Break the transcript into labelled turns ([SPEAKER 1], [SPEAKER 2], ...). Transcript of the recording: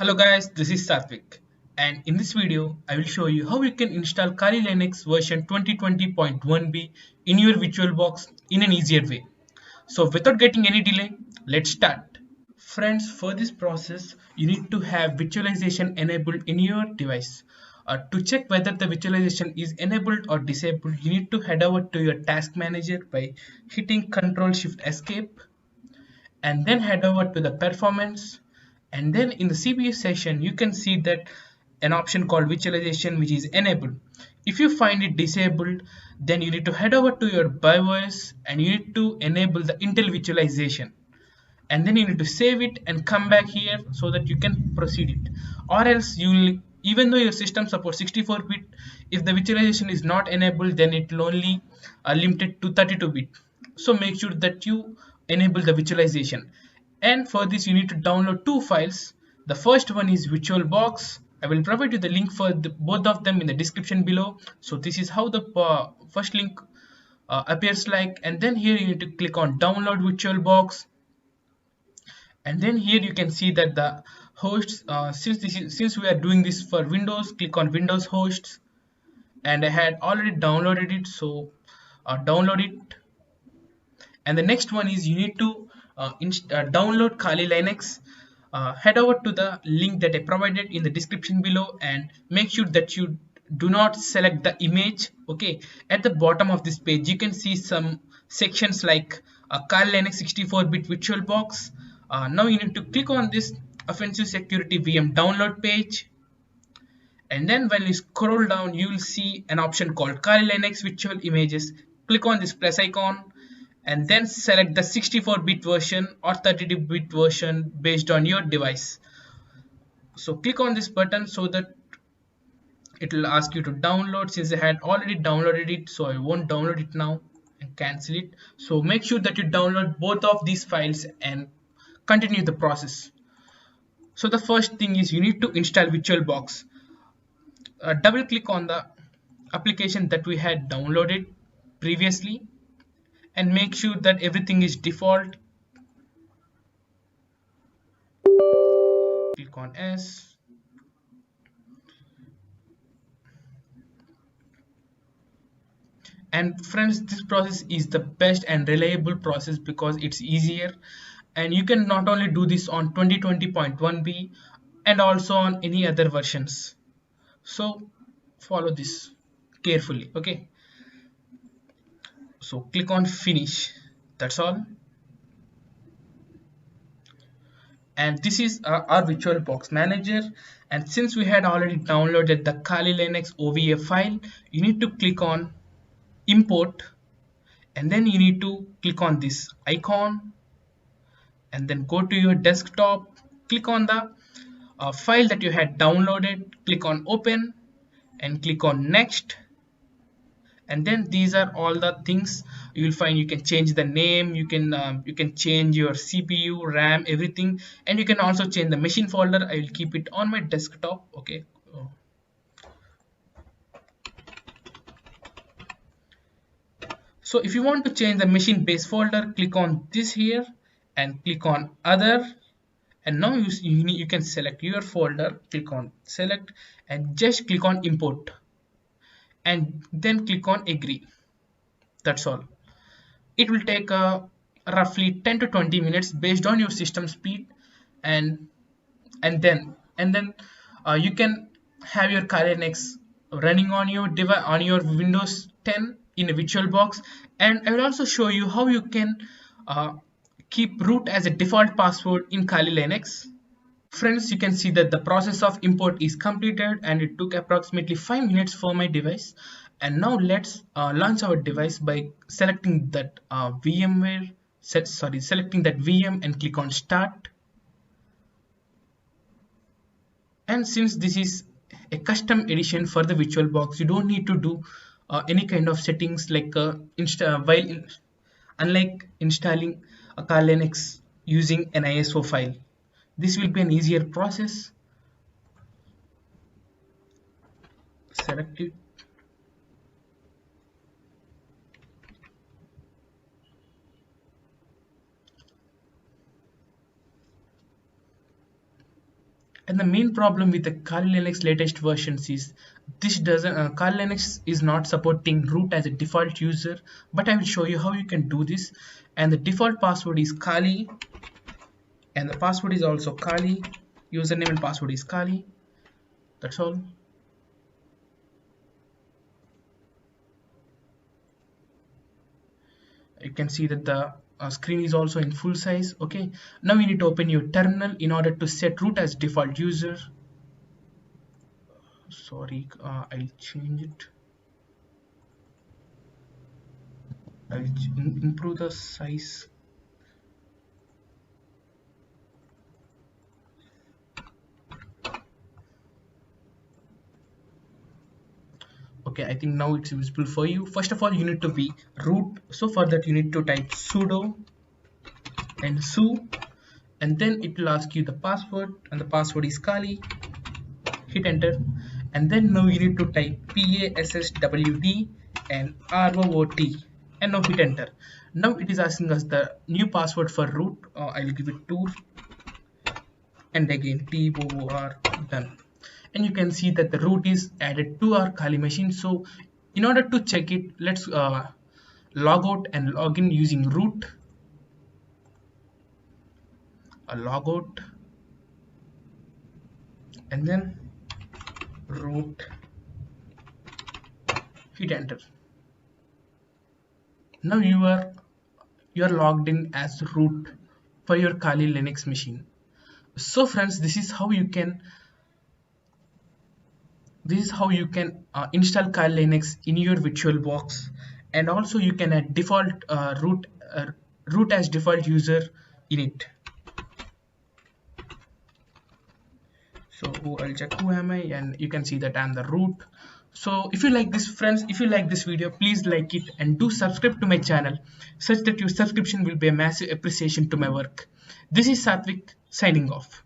[SPEAKER 1] Hello guys, this is Satvik, and in this video I will show you how you can install Kali Linux version 2020.1b in your VirtualBox in an easier way. So without getting any delay, let's start. Friends, for this process you need to have virtualization enabled in your device. To check whether the virtualization is enabled or disabled, you need to head over to your task manager by hitting Ctrl Shift Escape and then head over to the performance, and then in the CPU session you can see that an option called virtualization which is enabled. If you find it disabled, then you need to head over to your BIOS and you need to enable the Intel virtualization, and then you need to save it and come back here so that you can proceed it, or else you will, even though your system supports 64-bit, if the virtualization is not enabled then it will only limited to 32-bit. So make sure that you enable the virtualization, and for this you need to download two files. The first one is VirtualBox. I will provide you the link for both of them in the description below. So this is how the first link appears like, and then here you need to click on download VirtualBox, and then here you can see that the hosts, since we are doing this for Windows, click on Windows hosts, and I had already downloaded it, so download it. And the next one is you need to download Kali Linux. Head over to the link that I provided in the description below and make sure that you do not select the image. Okay, at the bottom of this page you can see some sections like Kali Linux 64-bit VirtualBox. Now you need to click on this offensive security VM download page, and then when you scroll down you will see an option called Kali Linux virtual images. Click on this plus icon and then select the 64-bit version or 32-bit version based on your device. So click on this button so that it will ask you to download. Since I had already downloaded it, so I won't download it now and cancel it. So make sure that you download both of these files and continue the process. So the first thing is you need to install VirtualBox. Double click on the application that we had downloaded previously and make sure that everything is default. Click on S, and friends, this process is the best and reliable process because it's easier, and you can not only do this on 2020.1b and also on any other versions. So follow this carefully. Okay, so click on finish. That's all. And this is our VirtualBox manager, and since we had already downloaded the Kali Linux OVA file, you need to click on import, and then you need to click on this icon and then go to your desktop, click on the file that you had downloaded, click on open and click on next. And then these are all the things you will find. You can change the name, you can change your CPU, RAM, everything, and you can also change the machine folder. I will keep it on my desktop. Okay, so if you want to change the machine base folder, click on this here and click on other, and now you can select your folder, click on select and just click on import and then click on agree. That's all. It will take roughly 10 to 20 minutes based on your system speed, and and then you can have your Kali Linux running on your device on your Windows 10 in a VirtualBox. And I will also show you how you can uh, keep root as a default password in Kali Linux. Friends, you can see that the process of import is completed and it took approximately 5 minutes for my device. And now let's launch our device by selecting that selecting that VM and click on start. And since this is a custom edition for the VirtualBox, you don't need to do any kind of settings like unlike installing a Kali Linux using an ISO file. This will be an easier process. Select it, And the main problem with the Kali Linux latest versions is this doesn't Kali Linux is not supporting root as a default user, but I will show you how you can do this. And the default password is Kali, and the password is also Kali. Username and password is Kali. That's all. You can see that the screen is also in full size. Okay, now you need to open your terminal in order to set root as default user. Sorry, I'll change it. I'll improve the size. Okay, I think now it's visible for you. First of all, you need to be root. So for that, you need to type sudo and su, and then it will ask you the password, and the password is Kali. Hit enter, and then now you need to type passwd and root, and now hit enter. Now it is asking us the new password for root. I'll give it tour, and again TOR, done. And you can see that the root is added to our Kali machine. So in order to check it, let's log out and log in using root. Log out, and then root, hit enter. Now you are logged in as root for your Kali Linux machine. So friends, this is how you can install Kali Linux in your VirtualBox, and also you can add default root as default user in it. So I'll check who am I, and you can see that I'm the root. So if you like this, friends, if you like this video, please like it and do subscribe to my channel, such that your subscription will be a massive appreciation to my work. This is Satvik signing off.